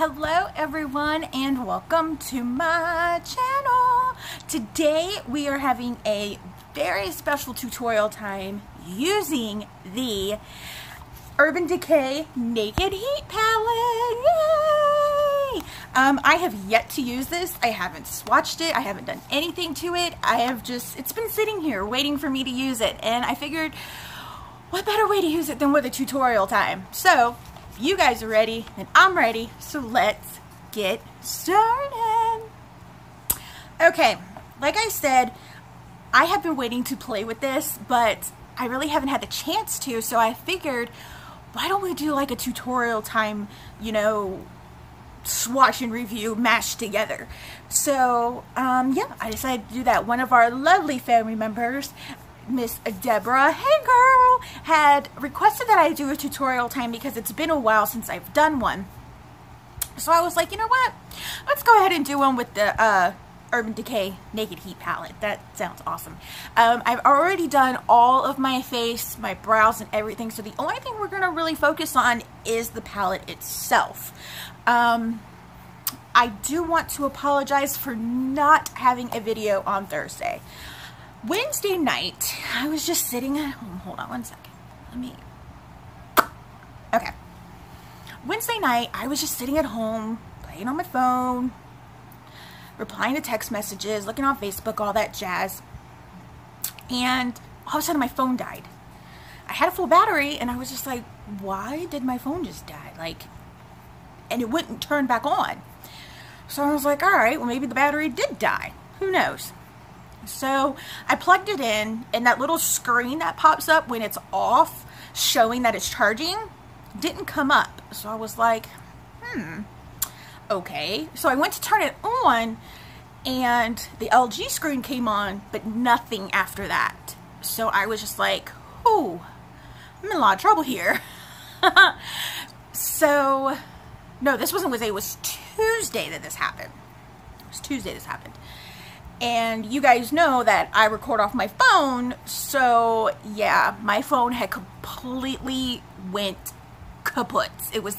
Hello everyone and welcome to my channel. Today we are having a very special tutorial time using the Urban Decay Naked Heat palette. Yay! I have yet to use this. I haven't swatched it. I haven't done anything to it. It's been sitting here waiting for me to use it, and I figured what better way to use it than with a tutorial time. So you guys are ready and I'm ready, so let's get started. Okay, like I said, I have been waiting to play with this, but I really haven't had the chance to, so I figured, why don't we do like a tutorial time, you know, swatch and review mashed together. So, yeah, I decided to do that. One of our lovely family members, Miss Deborah, hey girl, had requested that I do a tutorial time because it's been a while since I've done one. So I was like, you know what? Let's go ahead and do one with the Urban Decay Naked Heat palette. That sounds awesome. I've already done all of my face, my brows, and everything. So the only thing we're going to really focus on is the palette itself. I do want to apologize for not having a video on Thursday. Wednesday night, I was just sitting at home. Hold on one second. Okay. Wednesday night, I was just sitting at home, playing on my phone, replying to text messages, looking on Facebook, all that jazz. And all of a sudden, my phone died. I had a full battery, and I was just like, why did my phone just die? Like, and it wouldn't turn back on. So I was like, all right, well, maybe the battery did die. Who knows? So I plugged it in, and that little screen that pops up when it's off, showing that it's charging, didn't come up. So I was like, okay. So I went to turn it on, and the LG screen came on, but nothing after that. So I was just like, oh, I'm in a lot of trouble here. So, no, this wasn't Wednesday. It was Tuesday that this happened. It was Tuesday this happened. And you guys know that I record off my phone, so yeah, my phone had completely went kaput. It was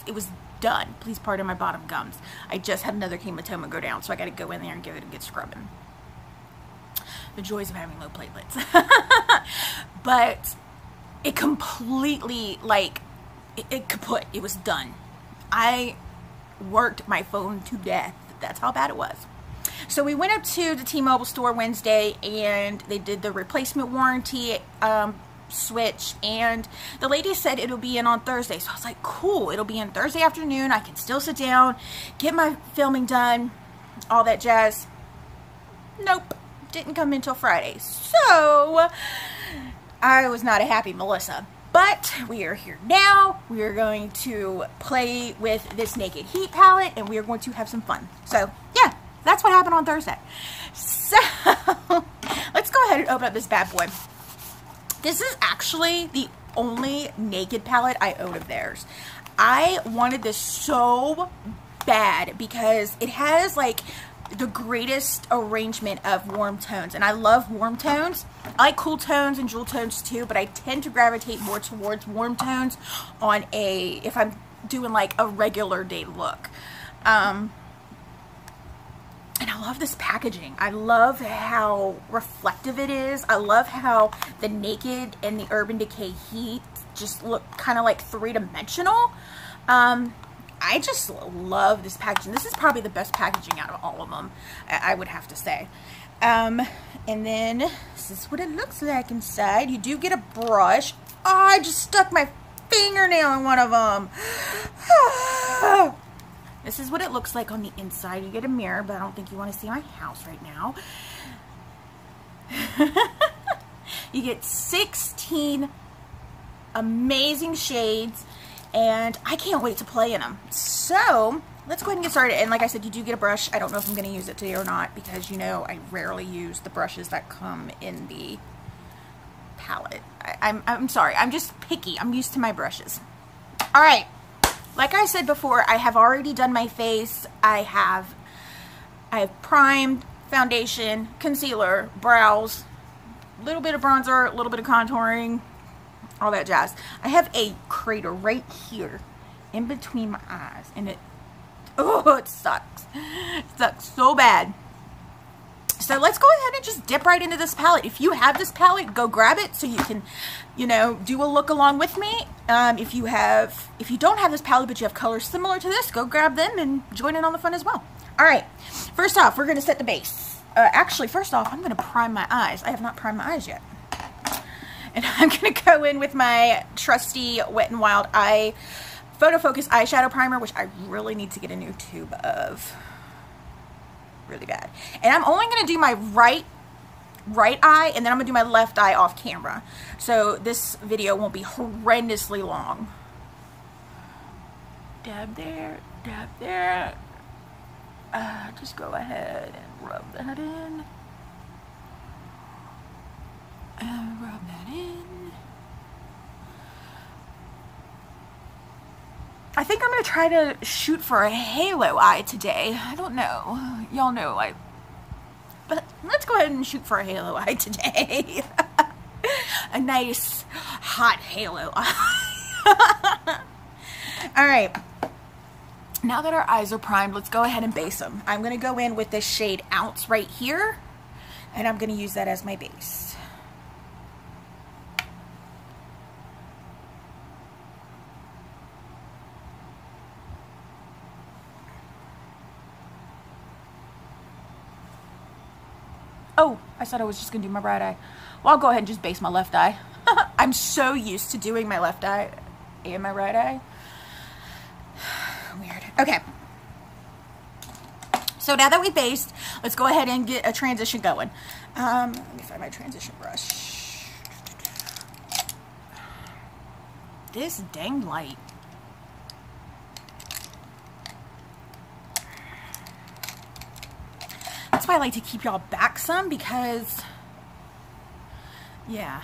done. Please pardon my bottom gums. I just had another hematoma go down, so I got to go in there and give it a good scrubbing. The joys of having low platelets. But it completely, like, it kaput. It was done. I worked my phone to death. That's how bad it was. So we went up to the T-Mobile store Wednesday, and they did the replacement warranty switch, and the lady said it'll be in on Thursday. So I was like, cool, it'll be in Thursday afternoon. I can still sit down, get my filming done, all that jazz. Nope, didn't come until Friday. So I was not a happy Melissa. But we are here now. We are going to play with this Naked Heat palette, and we are going to have some fun. So yeah, that's what happened on Thursday. So let's go ahead and open up this bad boy. This is actually the only naked palette I own of theirs. I wanted this so bad because it has like the greatest arrangement of warm tones, and I love warm tones. I like cool tones and jewel tones too, but I tend to gravitate more towards warm tones on if I'm doing like a regular day look. And I love this packaging. I love how reflective it is. I love how the Naked and the Urban Decay Heat just look kind of like three-dimensional. I just love this packaging. This is probably the best packaging out of all of them, I would have to say. And then this is what it looks like inside. You do get a brush. Oh, I just stuck my fingernail in one of them. This is what it looks like on the inside. You get a mirror, but I don't think you want to see my house right now. You get 16 amazing shades, and I can't wait to play in them. So let's go ahead and get started. And like I said, you do get a brush. I don't know if I'm going to use it today or not, because you know I rarely use the brushes that come in the palette. I'm sorry. I'm just picky. I'm used to my brushes. All right. Like I said before, I have already done my face. I have primed, foundation, concealer, brows, a little bit of bronzer, a little bit of contouring, all that jazz. I have a crater right here in between my eyes, and it Oh, it sucks. It sucks so bad. So let's go ahead and just dip right into this palette. If you have this palette, go grab it so you can, you know, do a look along with me. If you don't have this palette, but you have colors similar to this, go grab them and join in on the fun as well. All right, first off, we're gonna set the base. Actually, first off, I'm gonna prime my eyes. I have not primed my eyes yet. And I'm gonna go in with my trusty Wet n Wild Eye Photo Focus eyeshadow primer, which I really need to get a new tube of. Really bad. And I'm only going to do my right eye, and then I'm going to do my left eye off camera. So this video won't be horrendously long. Dab there, dab there. Just go ahead and rub that in. And rub that in. I think I'm going to try to shoot for a halo eye today. I don't know. Y'all know but let's go ahead and shoot for a halo eye today. A nice hot halo eye. Alright. Now that our eyes are primed, let's go ahead and base them. I'm going to go in with this shade Ounce right here, and I'm going to use that as my base. Oh, I said I was just going to do my right eye. Well, I'll go ahead and just base my left eye. I'm so used to doing my left eye and my right eye. Weird. Okay. So now that we based, let's go ahead and get a transition going. Let me find my transition brush. This dang light. That's why I like to keep y'all back some, because, yeah.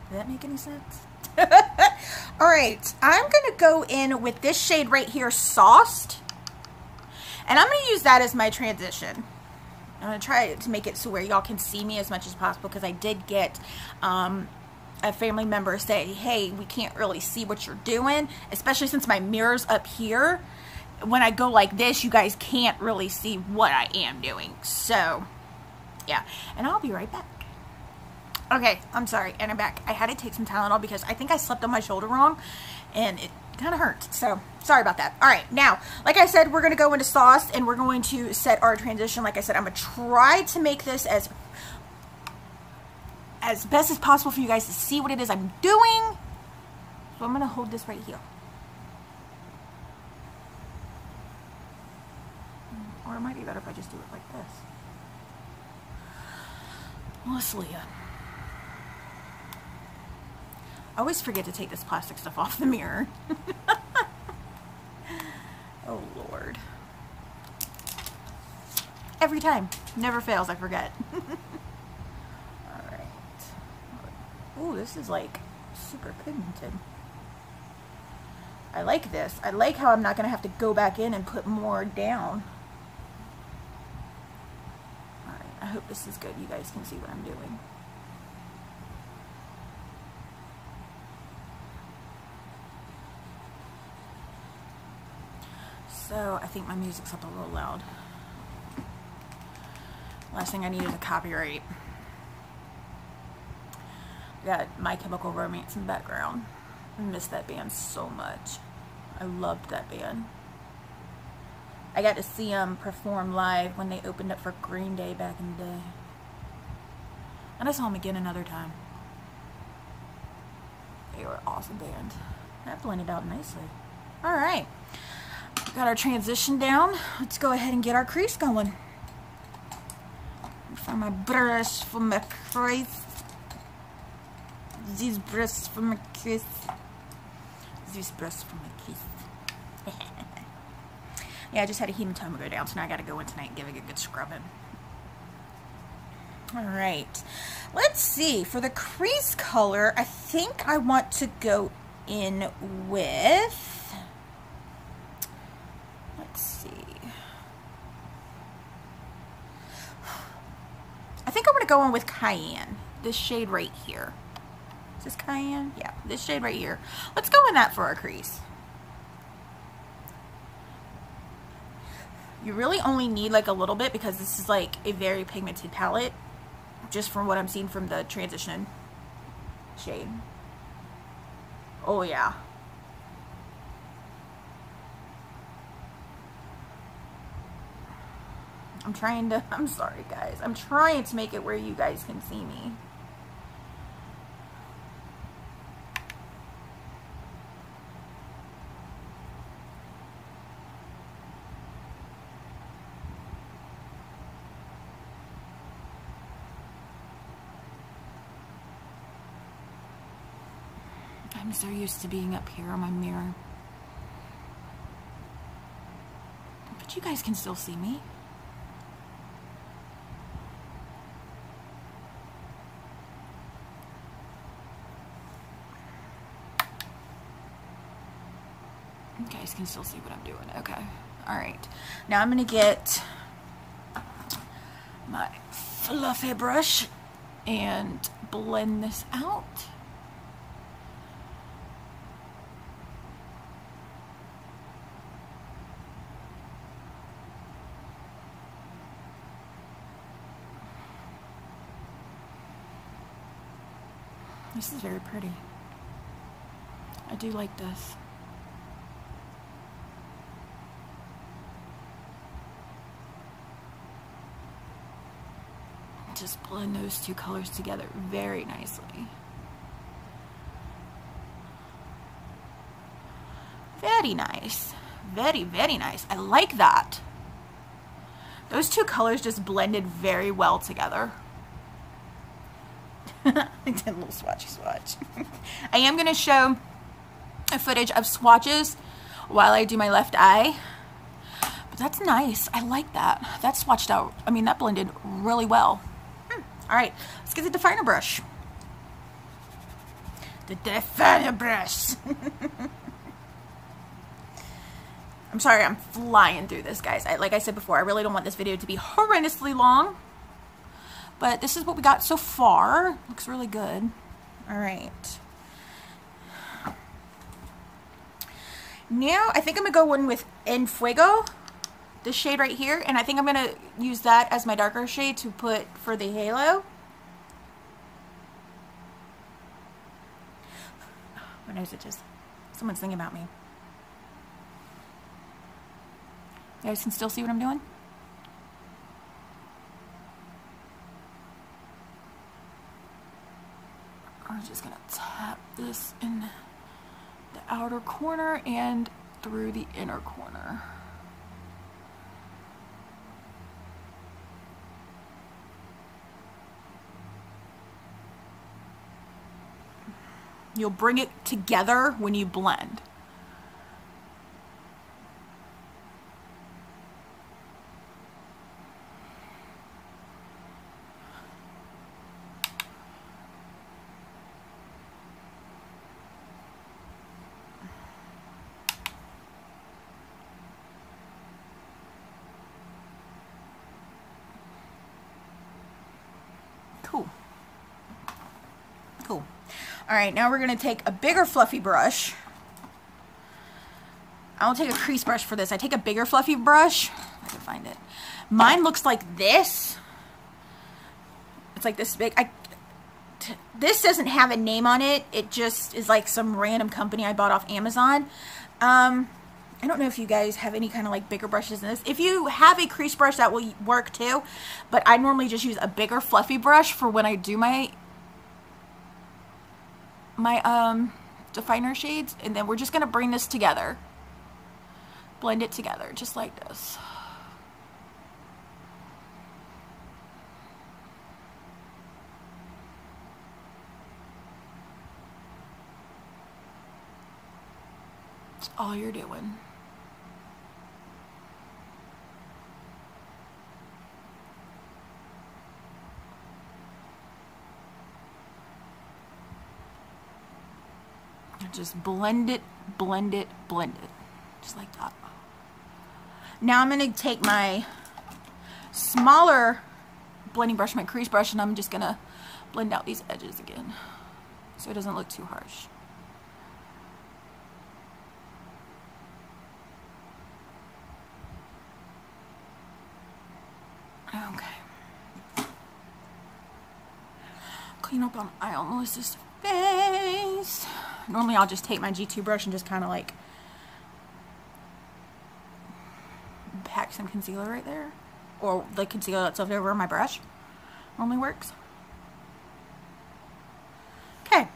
Does that make any sense? Alright, I'm going to go in with this shade right here, Sauced. And I'm going to use that as my transition. I'm going to try to make it so where y'all can see me as much as possible, because I did get a family member say, hey, we can't really see what you're doing, especially since my mirror's up here. When I go like this, you guys can't really see what I am doing. So, yeah. And I'll be right back. Okay, I'm sorry. And I'm back. I had to take some Tylenol because I think I slept on my shoulder wrong. And it kind of hurt. So, sorry about that. Alright, now, like I said, we're going to go into Sauce. And we're going to set our transition. Like I said, I'm going to try to make this as best as possible for you guys to see what it is I'm doing. So, I'm going to hold this right here. Or it might be better if I just do it like this. Let's Leah. I always forget to take this plastic stuff off the mirror. Oh, Lord. Every time. Never fails, I forget. Alright. Ooh, this is like super pigmented. I like this. I like how I'm not going to have to go back in and put more down. I hope this is good. You guys can see what I'm doing. So, I think my music's up a little loud. Last thing I need is a copyright. Got My Chemical Romance in the background. I miss that band so much. I loved that band. I got to see them perform live when they opened up for Green Day back in the day. And I saw them again another time. They were an awesome band. That blended out nicely. Alright. Got our transition down. Let's go ahead and get our crease going. Find my brush for my crease. These brushes for my crease. These brushes for my crease. Yeah, I just had a hematoma go down, so now I got to go in tonight and give it a good scrubbing. Alright. Let's see. For the crease color, I think I want to go in with... Let's see. I think I'm going to go in with Cayenne. This shade right here. Is this Cayenne? Yeah, this shade right here. Let's go in that for our crease. You really only need like a little bit because this is like a very pigmented palette, just from what I'm seeing from the transition shade. Oh yeah. I'm sorry guys, I'm trying to make it where you guys can see me. I'm so used to being up here on my mirror. But you guys can still see me. You guys can still see what I'm doing. Okay. All right. Now I'm going to get my fluffy brush and blend this out. This is very pretty. I do like this. Just blend those two colors together very nicely. Very nice. Very, very nice. I like that. Those two colors just blended very well together. I did a little swatchy swatch. I am going to show a footage of swatches while I do my left eye. But that's nice. I like that. That swatched out. I mean, that blended really well. All right, let's get the definer brush. The definer brush. I'm sorry, I'm flying through this, guys. Like I said before, I really don't want this video to be horrendously long. But this is what we got so far. Looks really good. All right. Now, I think I'm going to go in with En Fuego. This shade right here. And I think I'm going to use that as my darker shade to put for the halo. My nose itches. Someone's thinking about me. You guys can still see what I'm doing? I'm just going to tap this in the outer corner and through the inner corner. You'll bring it together when you blend. Cool. Cool. All right, now we're going to take a bigger fluffy brush. I don't take a crease brush for this. I take a bigger fluffy brush. If I can find it. Mine looks like this. It's like this big. This doesn't have a name on it. It just is like some random company I bought off Amazon. I don't know if you guys have any kind of like bigger brushes in this. If you have a crease brush, that will work too. But I normally just use a bigger fluffy brush for when I do my definer shades. And then we're just going to bring this together. Blend it together just like this. That's all you're doing. Just blend it, blend it, blend it. Just like that. Now I'm going to take my smaller blending brush, my crease brush, and I'm just going to blend out these edges again so it doesn't look too harsh. Okay. Clean up on Melissa's face. Normally I'll just take my G2 brush and just kind of like pack some concealer right there. Or the concealer that's left over my brush. Normally works. Okay.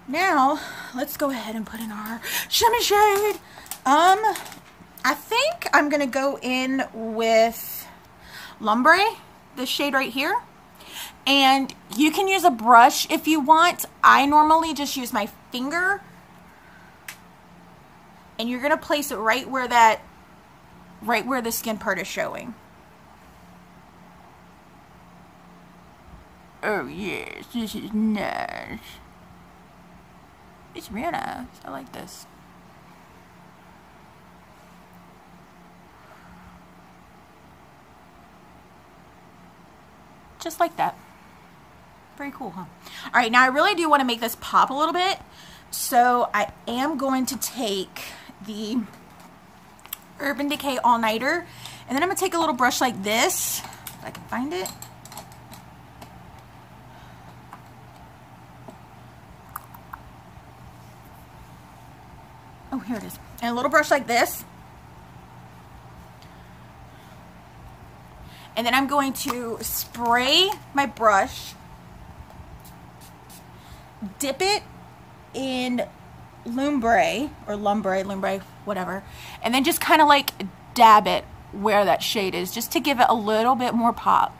Now, let's go ahead and put in our shimmy shade. I think I'm going to go in with Lumbre, this shade right here. And you can use a brush if you want. I normally just use my finger. And you're going to place it right where the skin part is showing. Oh yes, this is nice. It's real nice. I like this. Just like that. Very cool, huh? Alright, now I really do want to make this pop a little bit. So I am going to take the Urban Decay All Nighter. And then I'm going to take a little brush like this. If I can find it. Oh, here it is. And a little brush like this. And then I'm going to spray my brush, dip it in Lumbre, whatever, and then just kind of like dab it where that shade is, just to give it a little bit more pop.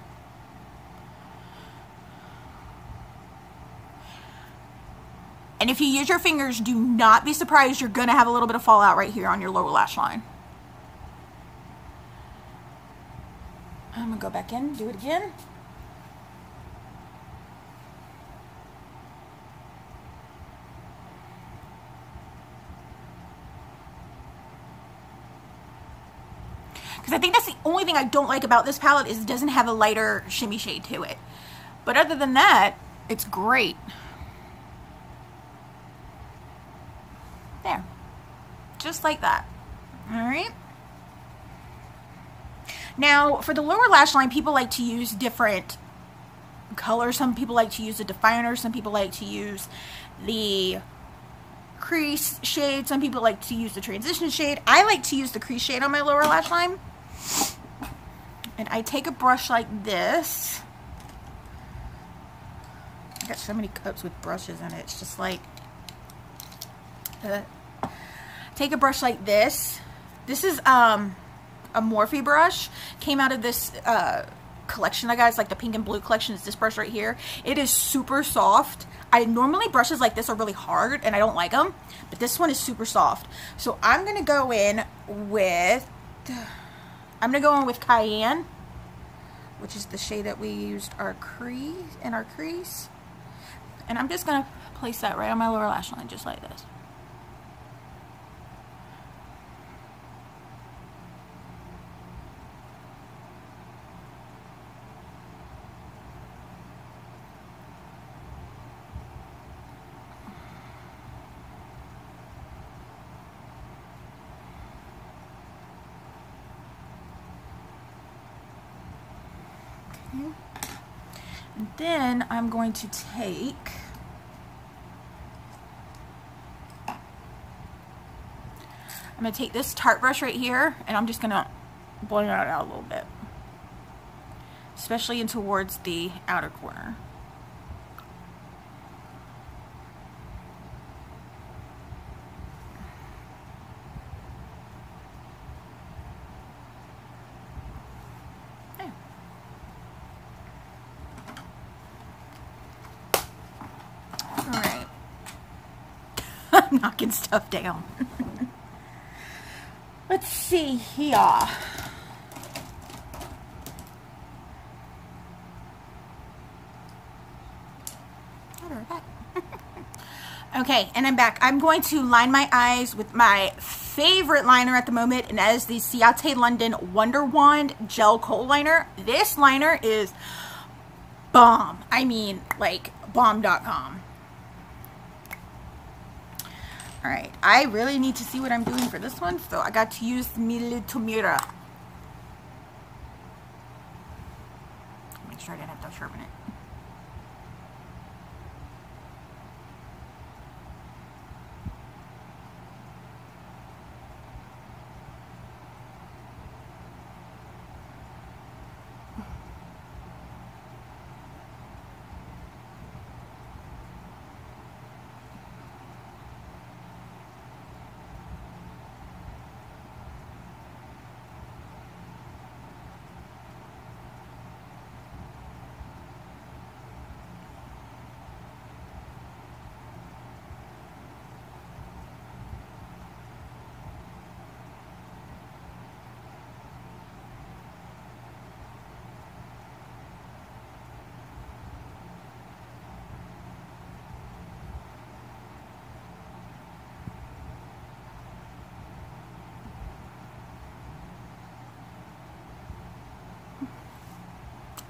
And if you use your fingers, do not be surprised you're going to have a little bit of fallout right here on your lower lash line. I'm going to go back in, do it again. Because I think that's the only thing I don't like about this palette is it doesn't have a lighter shimmy shade to it. But other than that, it's great. There. Just like that. Alright. Now, for the lower lash line, people like to use different colors. Some people like to use a definer. Some people like to use the crease shade. Some people like to use the transition shade. I like to use the crease shade on my lower lash line. And I take a brush like this. I got so many cups with brushes in it. It's just like... take a brush like this. This is a Morphe brush. Came out of this collection I got. It's like the pink and blue collection. It's this brush right here. It is super soft. I normally brushes like this are really hard and I don't like them, but this one is super soft. So I'm gonna go in with Cayenne, which is the shade that we used our crease, and I'm just gonna place that right on my lower lash line, just like this. And then I'm going to take this Tarte brush right here, and I'm just gonna blend it out a little bit, especially in towards the outer corner. Knocking stuff down. Let's see here. Okay, and I'm back. I'm going to line my eyes with my favorite liner at the moment, and that is the Ciate London Wonder Wand Gel Kohl Liner. This liner is bomb. I mean, like, bomb.com. Alright, I really need to see what I'm doing for this one, so I got to use mi little mirror. sure I didn't have to sharpen it.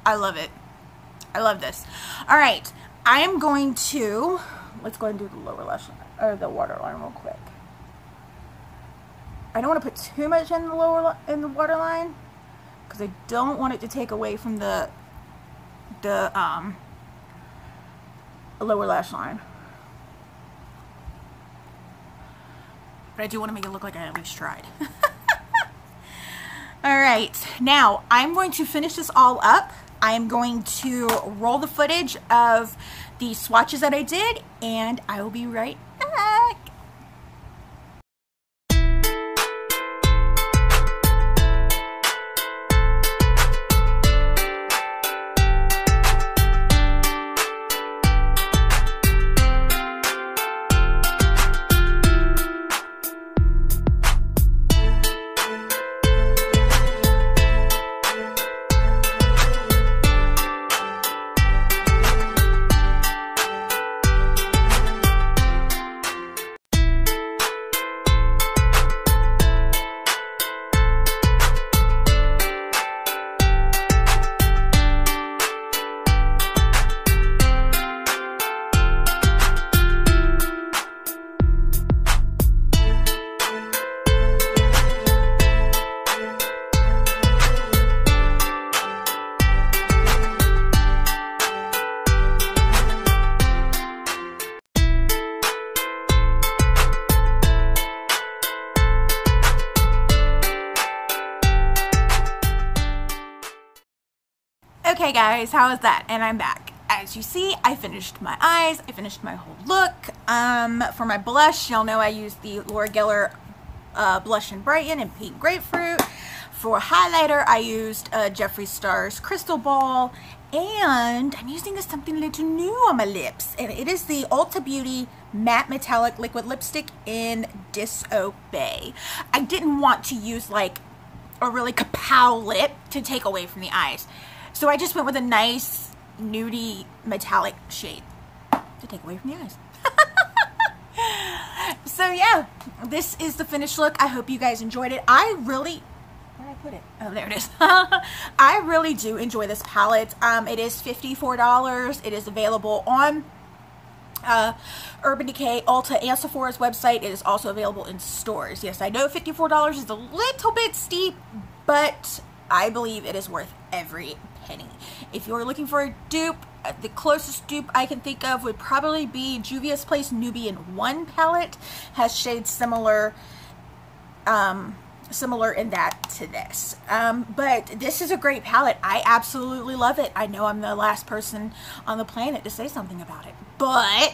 I love it. I love this. All right, I am going to, let's go ahead and do the lower lash line, or the waterline real quick. I don't want to put too much in the waterline because I don't want it to take away from the lower lash line. But I do want to make it look like I at least tried. All right, now I'm going to finish this all up. I am going to roll the footage of the swatches that I did, and I will be right back. Okay guys, how was that? And I'm back. As you see, I finished my eyes, I finished my whole look. For my blush, y'all know I used the Laura Geller Blush and Brighten in Pink Grapefruit. For highlighter, I used Jeffree Star's Crystal Ball. And I'm using something a little new on my lips. And it is the Ulta Beauty Matte Metallic Liquid Lipstick in Disobey. I didn't want to use like a really kapow lip to take away from the eyes. So I just went with a nice nudie metallic shade to take away from the eyes. So yeah, this is the finished look. I hope you guys enjoyed it. Where did I put it? Oh, there it is. I really do enjoy this palette. It is $54. It is available on Urban Decay, Ulta, and Sephora's website. It is also available in stores. Yes, I know $54 is a little bit steep, but I believe it is worth every penny. If you're looking for a dupe, the closest dupe I can think of would probably be Juvia's Place Nubian 1 palette. Has shades similar in that to this. But this is a great palette. I absolutely love it. I know I'm the last person on the planet to say something about it, but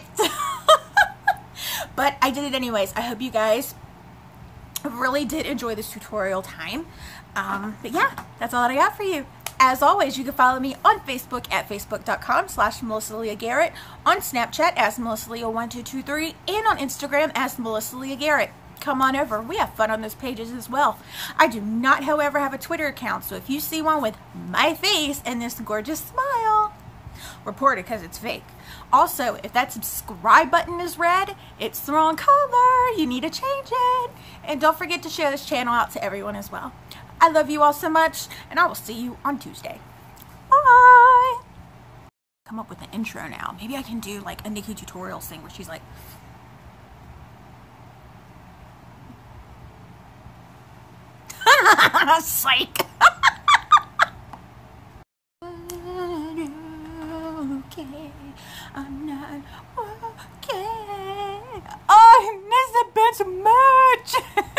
but I did it anyways. I hope you guys really did enjoy this tutorial time. But yeah, that's all that I got for you. As always, you can follow me on Facebook at facebook.com/MelissaLeahGarrett, on Snapchat as MelissaLeah1223, and on Instagram as MelissaLeahGarrett. Come on over. We have fun on those pages as well. I do not, however, have a Twitter account, so if you see one with my face and this gorgeous smile, report it because it's fake. Also, if that subscribe button is red, it's the wrong color. You need to change it. And don't forget to share this channel out to everyone as well. I love you all so much, and I will see you on Tuesday. Bye! Come up with an intro now. Maybe I can do like a Nikki Tutorials thing where she's like, psych! okay. I'm not okay. Oh, I miss that band so much.